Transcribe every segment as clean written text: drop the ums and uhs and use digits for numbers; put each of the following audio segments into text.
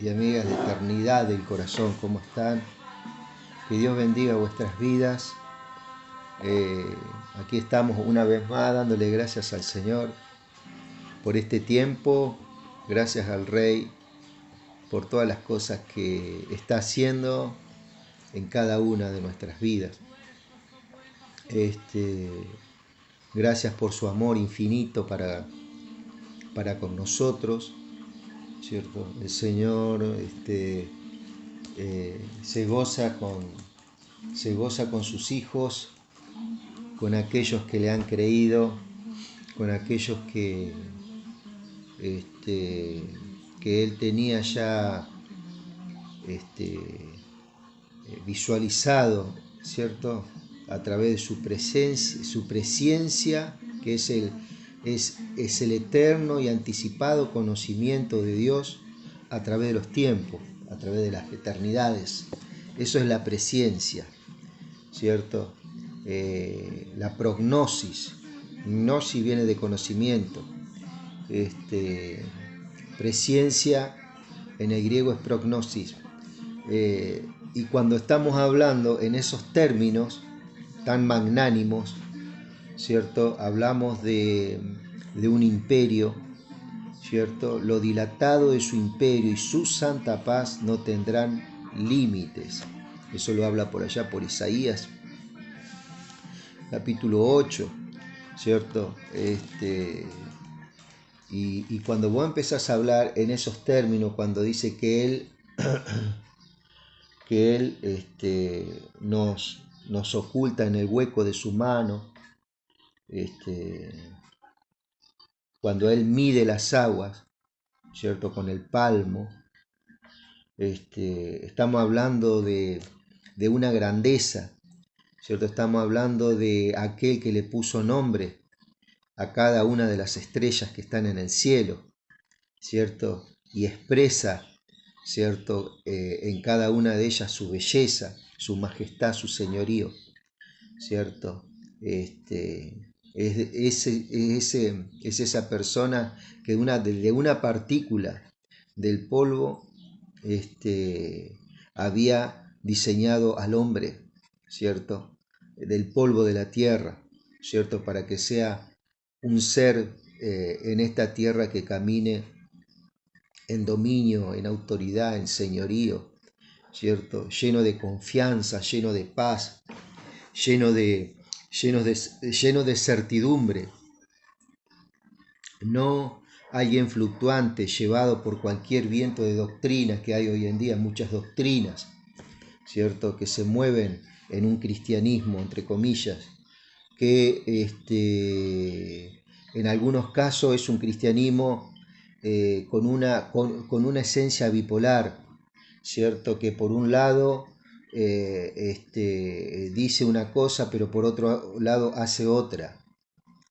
y amigas de Eternidad del Corazón, ¿cómo están? Que Dios bendiga vuestras vidas. Aquí estamos una vez más dándole gracias al Señor por este tiempo, gracias al Rey por todas las cosas que está haciendo en cada una de nuestras vidas. Gracias por su amor infinito para con nosotros, ¿cierto? El Señor se goza con sus hijos, con aquellos que le han creído, con aquellos que Él tenía ya visualizado, ¿cierto? A través de su presencia, que es el eterno y anticipado conocimiento de Dios a través de los tiempos, a través de las eternidades. Eso es la presciencia, ¿cierto? La prognosis. Gnosis viene de conocimiento. Presciencia en el griego es prognosis. Y cuando estamos hablando en esos términos tan magnánimos, ¿cierto? Hablamos de un imperio, ¿cierto? Lo dilatado de su imperio y su santa paz no tendrán límites. Eso lo habla por allá por Isaías, capítulo 8, ¿cierto? Y cuando vos empezás a hablar en esos términos, cuando dice que Él nos oculta en el hueco de su mano, cuando Él mide las aguas, ¿cierto? Con el palmo, estamos hablando de una grandeza, ¿cierto? Estamos hablando de aquel que le puso nombre a cada una de las estrellas que están en el cielo, ¿cierto? Y expresa, ¿cierto? En cada una de ellas su belleza, su majestad, su señorío, ¿cierto? Es esa persona que de una partícula del polvo había diseñado al hombre, ¿cierto? Del polvo de la tierra, ¿cierto? Para que sea un ser en esta tierra que camine en dominio, en autoridad, en señorío, ¿cierto? Lleno de confianza, lleno de paz, lleno de certidumbre. No alguien fluctuante, llevado por cualquier viento de doctrinas que hay hoy en día, muchas doctrinas, ¿cierto? Que se mueven en un cristianismo, entre comillas, que en algunos casos es un cristianismo con una esencia bipolar, ¿cierto? Que por un lado dice una cosa, pero por otro lado hace otra,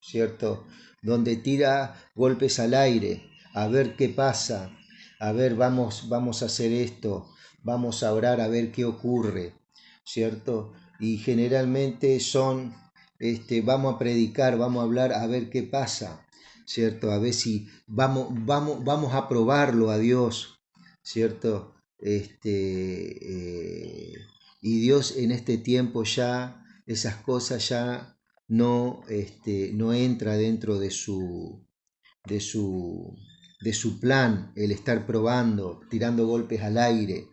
¿cierto? Donde tira golpes al aire, a ver qué pasa, a ver, vamos a hacer esto, vamos a orar a ver qué ocurre, ¿cierto? Y generalmente son, vamos a predicar, vamos a hablar a ver qué pasa, ¿cierto? A ver si vamos a probarlo a Dios, ¿cierto? Y Dios en este tiempo ya, esas cosas ya no entra dentro de su plan, el estar probando, tirando golpes al aire,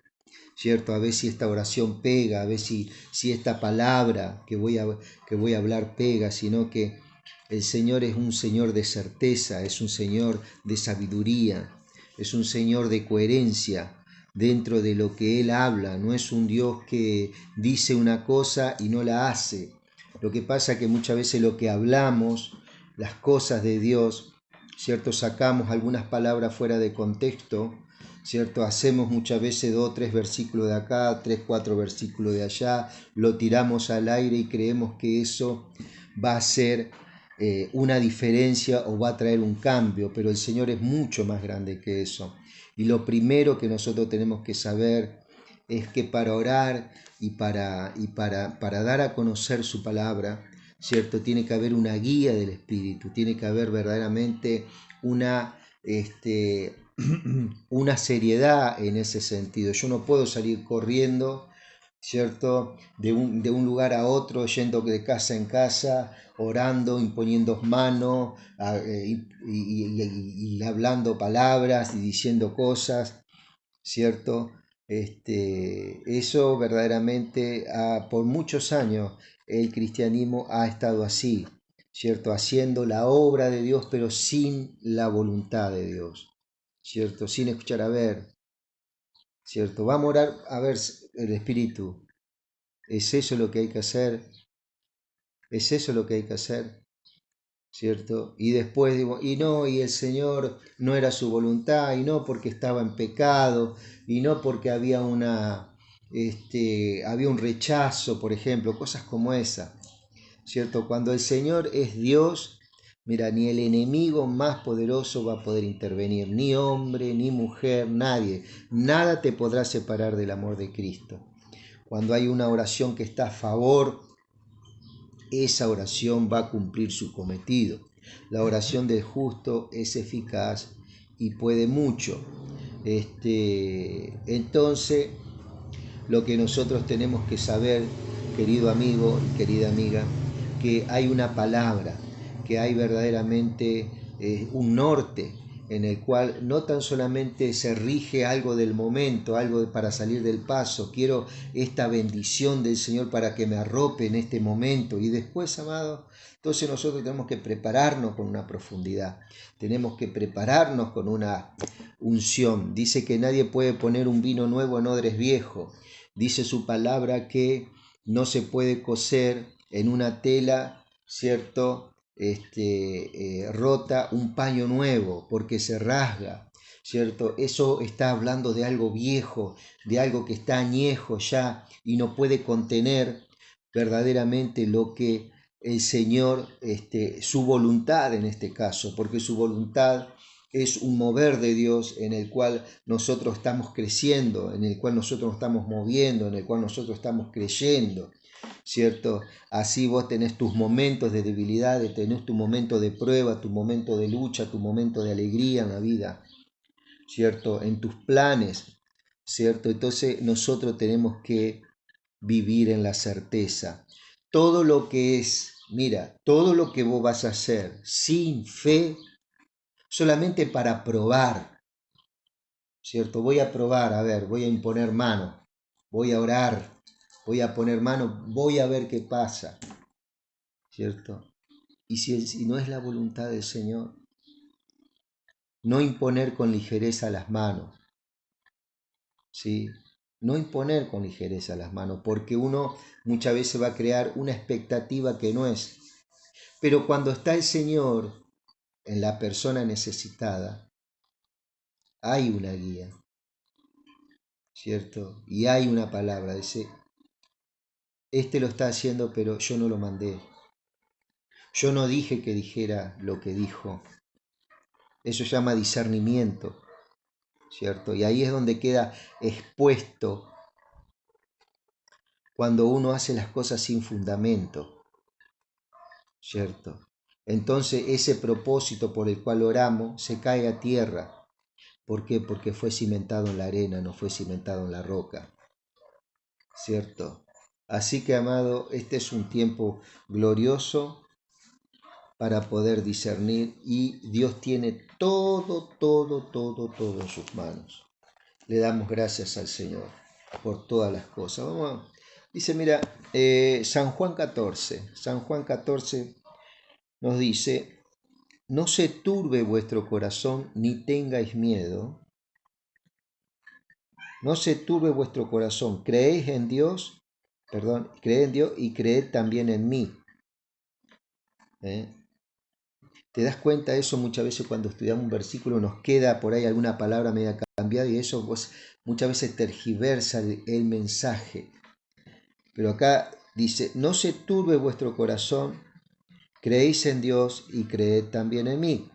¿cierto? A ver si esta oración pega, a ver si esta palabra que voy a hablar pega, sino que el Señor es un Señor de certeza, es un Señor de sabiduría, es un Señor de coherencia dentro de lo que Él habla. No es un Dios que dice una cosa y no la hace. Lo que pasa es que muchas veces lo que hablamos, las cosas de Dios, ¿cierto? Sacamos algunas palabras fuera de contexto, ¿cierto? Hacemos muchas veces 2 o 3 versículos de acá, 3, 4 versículos de allá, lo tiramos al aire y creemos que eso va a ser una diferencia o va a traer un cambio, pero el Señor es mucho más grande que eso. Y lo primero que nosotros tenemos que saber es que para orar y para dar a conocer su palabra, ¿cierto? Tiene que haber una guía del Espíritu, tiene que haber verdaderamente una una seriedad en ese sentido. Yo no puedo salir corriendo, ¿cierto? De un lugar a otro, yendo de casa en casa, orando, imponiendo manos y hablando palabras y diciendo cosas, ¿cierto? Eso verdaderamente por muchos años el cristianismo ha estado así, ¿cierto? Haciendo la obra de Dios, pero sin la voluntad de Dios, ¿cierto? Sin escuchar a ver, ¿cierto? Vamos a orar a ver el Espíritu. ¿Es eso lo que hay que hacer? ¿Es eso lo que hay que hacer? ¿Cierto? Y después digo, y no, y el Señor no era su voluntad, y no porque estaba en pecado, y no porque había había un rechazo, por ejemplo, cosas como esa, ¿cierto? Cuando el Señor es Dios, mira, ni el enemigo más poderoso va a poder intervenir, ni hombre, ni mujer, nadie, nada te podrá separar del amor de Cristo. Cuando hay una oración que está a favor, esa oración va a cumplir su cometido. La oración del justo es eficaz y puede mucho. Entonces, lo que nosotros tenemos que saber, querido amigo y querida amiga, que hay una palabra, que hay verdaderamente un norte en el cual no tan solamente se rige algo del momento, algo para salir del paso, quiero esta bendición del Señor para que me arrope en este momento y después, amado, entonces nosotros tenemos que prepararnos con una profundidad, tenemos que prepararnos con una unción. Dice que nadie puede poner un vino nuevo en odres viejos. Dice su palabra que no se puede coser en una tela, ¿cierto? Rota un paño nuevo porque se rasga, ¿cierto? Eso está hablando de algo viejo, de algo que está añejo ya y no puede contener verdaderamente lo que el Señor, su voluntad en este caso, porque su voluntad es un mover de Dios en el cual nosotros estamos creciendo, en el cual nosotros estamos moviendo, en el cual nosotros estamos creyendo, ¿cierto? Así vos tenés tus momentos de debilidad, tenés tu momento de prueba, tu momento de lucha, tu momento de alegría en la vida, ¿cierto? En tus planes, ¿cierto? Entonces nosotros tenemos que vivir en la certeza. Todo lo que es, mira, todo lo que vos vas a hacer sin fe, solamente para probar, ¿cierto? Voy a probar, a ver, voy a imponer mano, voy a orar, voy a poner mano, voy a ver qué pasa, ¿cierto? Y si no es la voluntad del Señor, no imponer con ligereza las manos, ¿sí? No imponer con ligereza las manos, porque uno muchas veces va a crear una expectativa que no es. Pero cuando está el Señor en la persona necesitada, hay una guía, ¿cierto? Y hay una palabra, dice, lo está haciendo, pero yo no lo mandé. Yo no dije que dijera lo que dijo. Eso se llama discernimiento, ¿cierto? Y ahí es donde queda expuesto cuando uno hace las cosas sin fundamento, ¿cierto? Entonces ese propósito por el cual oramos se cae a tierra. ¿Por qué? Porque fue cimentado en la arena, no fue cimentado en la roca, ¿cierto? Así que, amado, este es un tiempo glorioso para poder discernir y Dios tiene todo en sus manos. Le damos gracias al Señor por todas las cosas. Dice, mira, San Juan 14 nos dice, no se turbe vuestro corazón ni tengáis miedo. No se turbe vuestro corazón. Creed en Dios y creed también en mí. ¿Eh? ¿Te das cuenta de eso? Muchas veces cuando estudiamos un versículo nos queda por ahí alguna palabra media cambiada y eso muchas veces tergiversa el mensaje. Pero acá dice, no se turbe vuestro corazón, creéis en Dios y creed también en mí.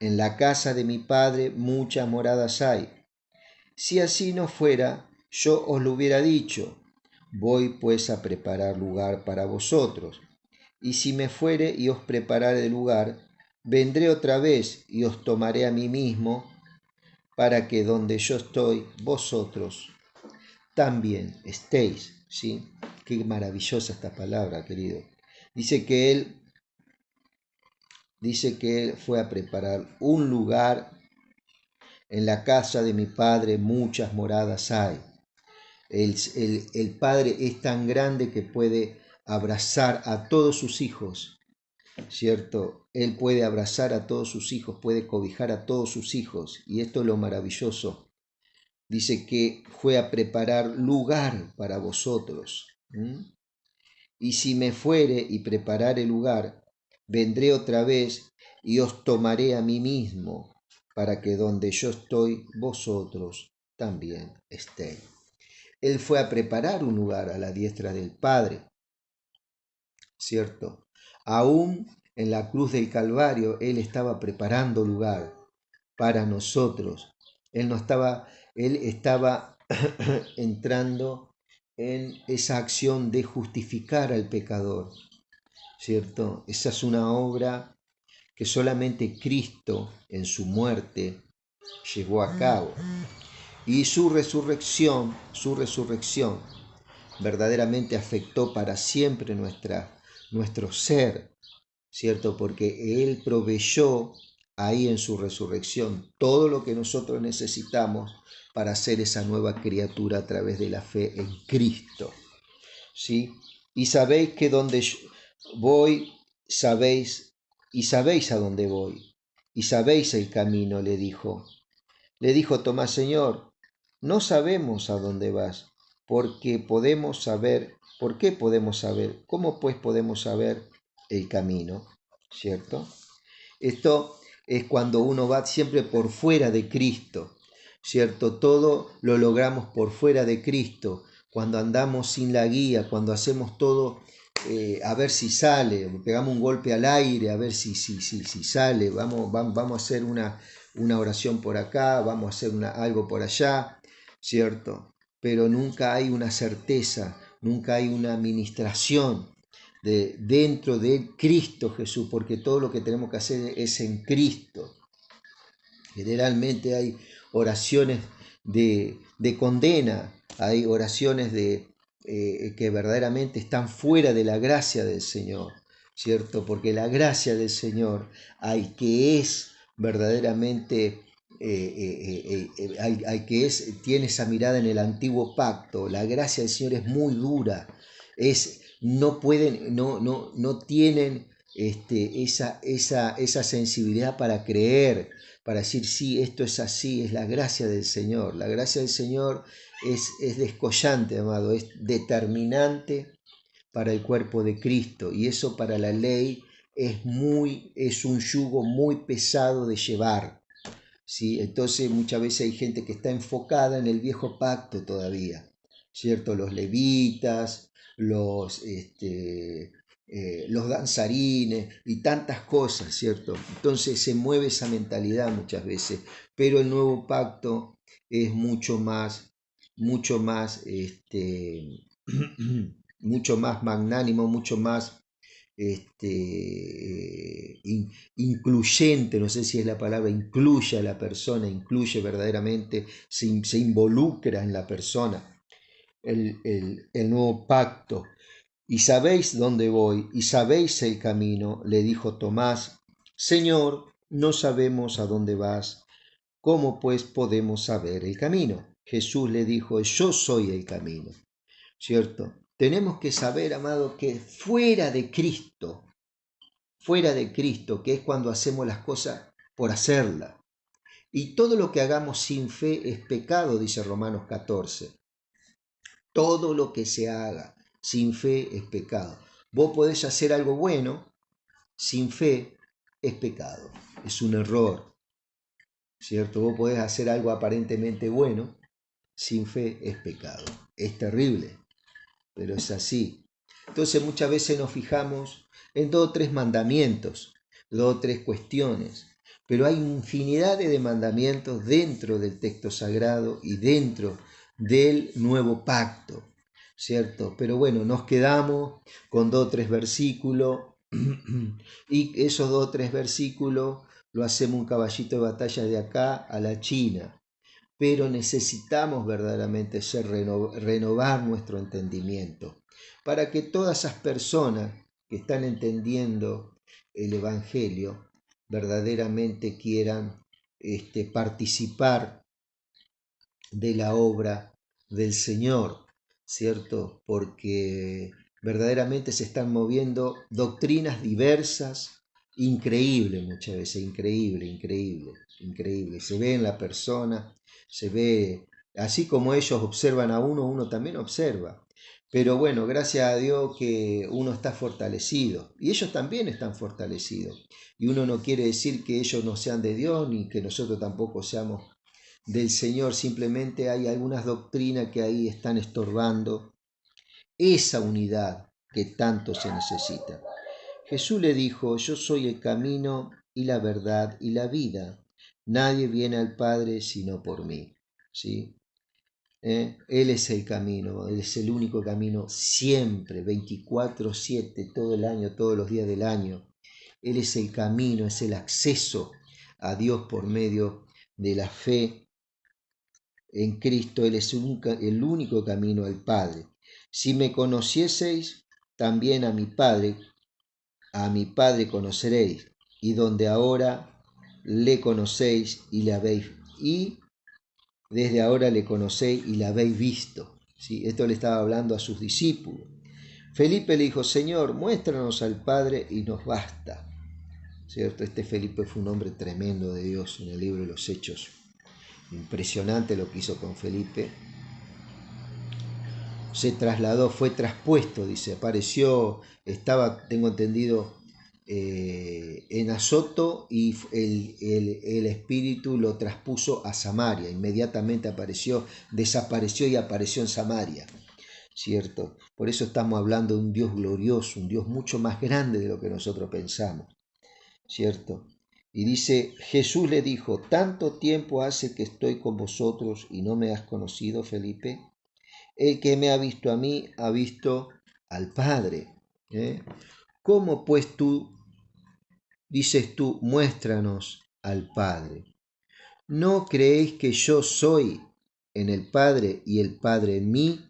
En la casa de mi Padre muchas moradas hay. Si así no fuera, yo os lo hubiera dicho. Voy pues a preparar lugar para vosotros. Y si me fuere y os preparare lugar, vendré otra vez y os tomaré a mí mismo, para que donde yo estoy, vosotros también estéis, ¿sí? Qué maravillosa esta palabra, querido. Dice que él fue a preparar un lugar. En la casa de mi Padre muchas moradas hay. El Padre es tan grande que puede abrazar a todos sus hijos, ¿cierto? Él puede abrazar a todos sus hijos, puede cobijar a todos sus hijos. Y esto es lo maravilloso. Dice que fue a preparar lugar para vosotros. Y si me fuere y preparare lugar, vendré otra vez y os tomaré a mí mismo, para que donde yo estoy, vosotros también estéis. Él fue a preparar un lugar a la diestra del Padre, ¿cierto? Aún en la cruz del Calvario, Él estaba preparando lugar para nosotros. Él estaba entrando en esa acción de justificar al pecador, ¿cierto? Esa es una obra que solamente Cristo en su muerte llevó a cabo. Y su resurrección verdaderamente afectó para siempre nuestro ser, ¿cierto? Porque Él proveyó ahí en su resurrección todo lo que nosotros necesitamos para ser esa nueva criatura a través de la fe en Cristo, ¿sí? Y sabéis que donde yo voy, sabéis a dónde voy, y sabéis el camino, le dijo. Le dijo Tomás, Señor, no sabemos a dónde vas, ¿por qué podemos saber? ¿Cómo pues podemos saber el camino? ¿Cierto? Esto es cuando uno va siempre por fuera de Cristo, ¿cierto? Todo lo logramos por fuera de Cristo, cuando andamos sin la guía, cuando hacemos todo a ver si sale, pegamos un golpe al aire, a ver si sale, vamos a hacer una oración por acá, vamos a hacer algo por allá, ¿cierto? Pero nunca hay una certeza, nunca hay una administración dentro de Cristo Jesús, porque todo lo que tenemos que hacer es en Cristo. Generalmente hay oraciones de condena, hay oraciones que verdaderamente están fuera de la gracia del Señor, ¿cierto? Porque la gracia del Señor que es verdaderamente, tiene esa mirada en el antiguo pacto. La gracia del Señor es muy dura, no tienen esa sensibilidad para creer, para decir, sí, esto es así, es la gracia del Señor. La gracia del Señor es descollante, amado, es determinante para el cuerpo de Cristo, y eso para la ley es un yugo muy pesado de llevar, ¿sí? Entonces muchas veces hay gente que está enfocada en el viejo pacto todavía, ¿cierto? Los levitas, los danzarines y tantas cosas, ¿cierto? Entonces se mueve esa mentalidad muchas veces, pero el nuevo pacto es mucho más, mucho más magnánimo, mucho más incluyente, no sé si es la palabra, incluye a la persona, incluye verdaderamente, se involucra en la persona, el nuevo pacto. Y sabéis dónde voy, y sabéis el camino, le dijo Tomás. Señor, no sabemos a dónde vas, ¿cómo pues podemos saber el camino? Jesús le dijo, yo soy el camino, ¿cierto? Tenemos que saber, amado, que fuera de Cristo, que es cuando hacemos las cosas por hacerlas, y todo lo que hagamos sin fe es pecado, dice Romanos 14. Todo lo que se haga sin fe es pecado. Vos podés hacer algo bueno, sin fe es pecado, es un error, ¿cierto? Vos podés hacer algo aparentemente bueno, sin fe es pecado. Es terrible, pero es así. Entonces muchas veces nos fijamos en 2 o 3 mandamientos, 2 o 3 cuestiones, pero hay infinidad de mandamientos dentro del texto sagrado y dentro del nuevo pacto, ¿cierto? Pero bueno, nos quedamos con 2 o 3 versículos y esos 2 o 3 versículos lo hacemos un caballito de batalla de acá a la China, pero necesitamos verdaderamente renovar nuestro entendimiento para que todas esas personas que están entendiendo el Evangelio verdaderamente quieran participar de la obra del Señor, ¿cierto? Porque verdaderamente se están moviendo doctrinas diversas, increíble muchas veces, increíble. Se ve en la persona, se ve, así como ellos observan a uno, uno también observa. Pero bueno, gracias a Dios que uno está fortalecido y ellos también están fortalecidos. Y uno no quiere decir que ellos no sean de Dios ni que nosotros tampoco seamos del Señor, simplemente hay algunas doctrinas que ahí están estorbando esa unidad que tanto se necesita. Jesús le dijo, yo soy el camino y la verdad y la vida. Nadie viene al Padre sino por mí. ¿Sí? Él es el camino, Él es el único camino siempre, 24/7, todo el año, todos los días del año. Él es el camino, es el acceso a Dios por medio de la fe en Cristo. Él es el único camino al Padre. Si me conocieseis, también a mi Padre conoceréis, y donde ahora le conocéis y le habéis, y desde ahora le conocéis y le habéis visto. ¿Sí? Esto le estaba hablando a sus discípulos. Felipe le dijo, Señor, muéstranos al Padre y nos basta. ¿Cierto? Este Felipe fue un hombre tremendo de Dios en el libro de los Hechos. Impresionante lo que hizo con Felipe. Se trasladó, fue traspuesto, dice, apareció, estaba, tengo entendido, en Azoto y el espíritu lo traspuso a Samaria. Inmediatamente desapareció y apareció en Samaria, ¿cierto? Por eso estamos hablando de un Dios glorioso, un Dios mucho más grande de lo que nosotros pensamos, ¿cierto? Y dice, Jesús le dijo, ¿tanto tiempo hace que estoy con vosotros y no me has conocido, Felipe? El que me ha visto a mí, ha visto al Padre. ¿Cómo pues dices tú, muéstranos al Padre? ¿No creéis que yo soy en el Padre y el Padre en mí?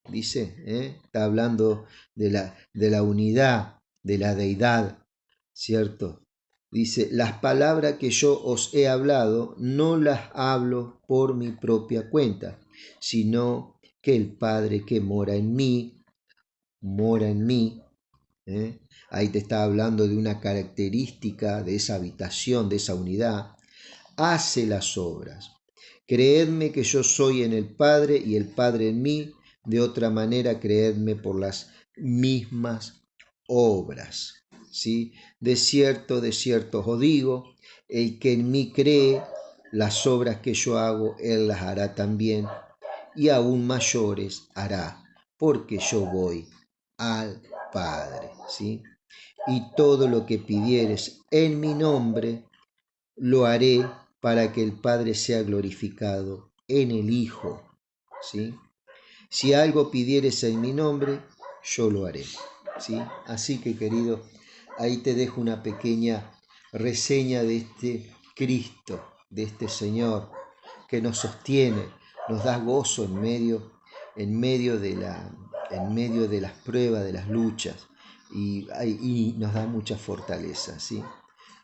Dice, está hablando de la unidad, de la deidad, ¿cierto? Dice, las palabras que yo os he hablado no las hablo por mi propia cuenta, sino que el Padre que mora en mí. Ahí te está hablando de una característica de esa habitación, de esa unidad. Hace las obras. Creedme que yo soy en el Padre y el Padre en mí. De otra manera, creedme por las mismas obras. ¿Sí? De cierto os digo, el que en mí cree, las obras que yo hago, él las hará también, y aún mayores hará, porque yo voy al Padre. ¿Sí? Y todo lo que pidieres en mi nombre, lo haré para que el Padre sea glorificado en el Hijo. ¿Sí? Si algo pidieres en mi nombre, yo lo haré. ¿Sí? Así que, querido, ahí te dejo una pequeña reseña de este Cristo, de este Señor que nos sostiene, nos da gozo en medio de las pruebas, de las luchas, y nos da mucha fortaleza. ¿Sí?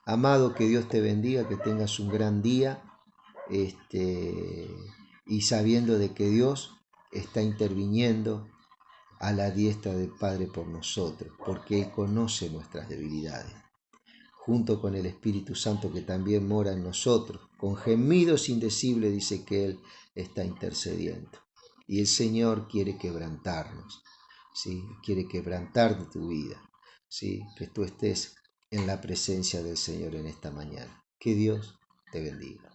Amado, que Dios te bendiga, que tengas un gran día, y sabiendo de que Dios está interviniendo a la diestra del Padre por nosotros, porque Él conoce nuestras debilidades, junto con el Espíritu Santo que también mora en nosotros. Con gemidos indecibles dice que Él está intercediendo. Y el Señor quiere quebrantarnos, ¿sí? Quiere quebrantar tu vida, ¿sí? Que tú estés en la presencia del Señor en esta mañana. Que Dios te bendiga.